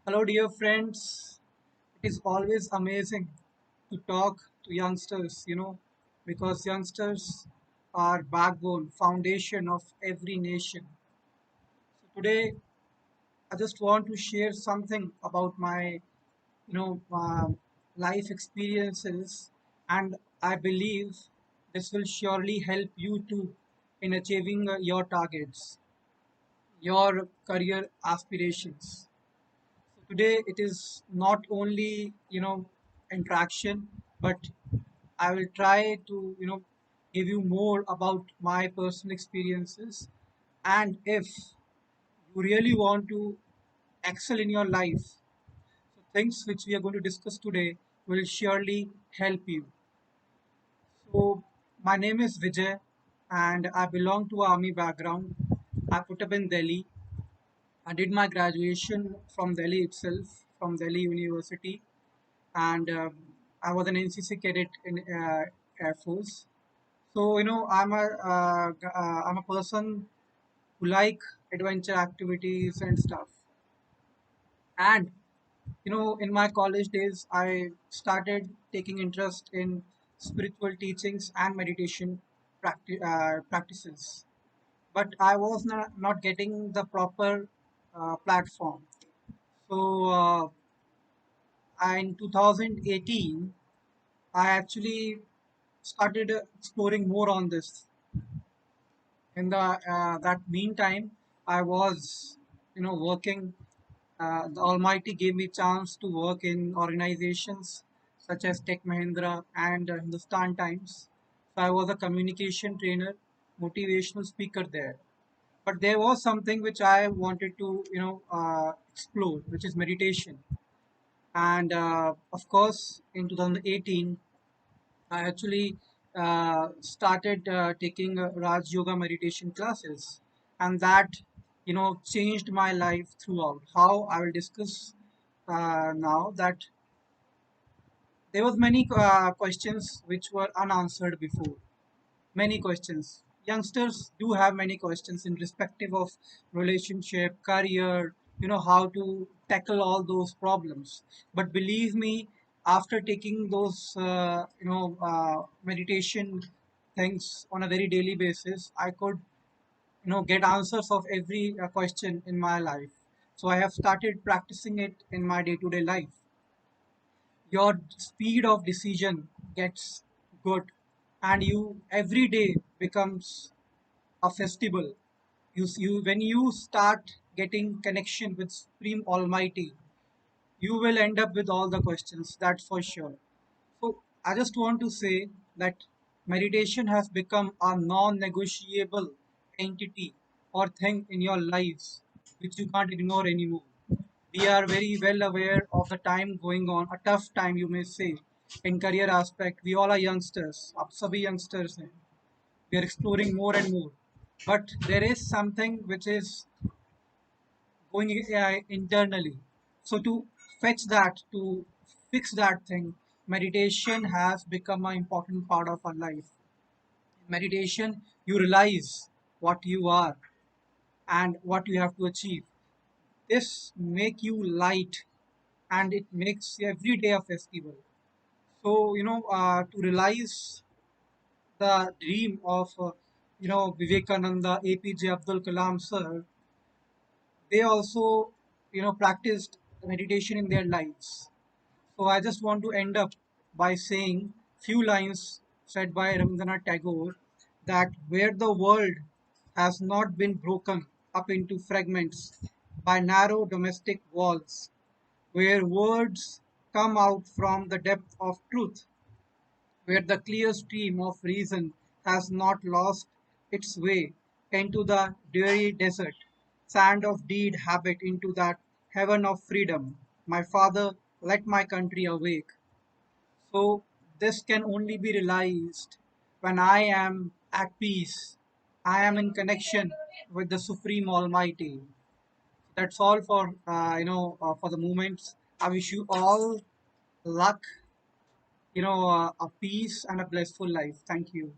Hello, dear friends. It is always amazing to talk to youngsters, because youngsters are backbone, foundation of every nation. So today, I just want to share something about my, life experiences, and I believe this will surely help you too in achieving your targets, your career aspirations. Today it is not only interaction, but I will try to give you more about my personal experiences. And if you really want to excel in your life, so things which we are going to discuss today will surely help you. So my name is Vijay, and I belong to army background. I put up in Delhi. I did my graduation from Delhi itself, from Delhi University, and I was an NCC cadet in Air Force. So I'm a person who like adventure activities and stuff. And in my college days, I started taking interest in spiritual teachings and meditation practices. But I was not getting the proper platform. So in 2018, I actually started exploring more on this. In the that meantime, I was working. The Almighty gave me chance to work in organizations such as Tech Mahindra and Hindustan Times. So I was a communication trainer, motivational speaker there. But there was something which I wanted to explore, which is meditation. And of course, in 2018, I actually started taking Raj Yoga meditation classes, and that changed my life throughout. How I will discuss now that there was many questions which were unanswered before. Many questions. Youngsters do have many questions in respective of relationship, career, how to tackle all those problems. But believe me, after taking those, meditation things on a very daily basis, I could, get answers of every question in my life. So I have started practicing it in my day-to-day life. Your speed of decision gets good, and you every day becomes a festival. You when you start getting connection with Supreme Almighty, you will end up with all the questions, that's for sure. So I just want to say that meditation has become a non-negotiable entity or thing in your lives which you can't ignore anymore. We are very well aware of the time going on, a tough time you may say, in career aspect. We all are youngsters, आप सभी youngsters हैं. We are exploring more and more. But there is something which is going internally. So to fetch that, to fix that thing, meditation has become an important part of our life. In meditation, you realize what you are and what you have to achieve. This make you light, and it makes every day a festival. So to realize the dream of Vivekananda, APJ Abdul Kalam sir, they also practiced meditation in their lives. So I just want to end up by saying few lines said by Rabindranath Tagore, that where the world has not been broken up into fragments by narrow domestic walls, where words come out from the depth of truth, where the clear stream of reason has not lost its way into the dreary desert, sand of deed habit into that heaven of freedom. My father, let my country awake. So this can only be realized when I am at peace. I am in connection with the Supreme Almighty. That's all for for the moments. I wish you all luck, a peace and a blissful life. Thank you.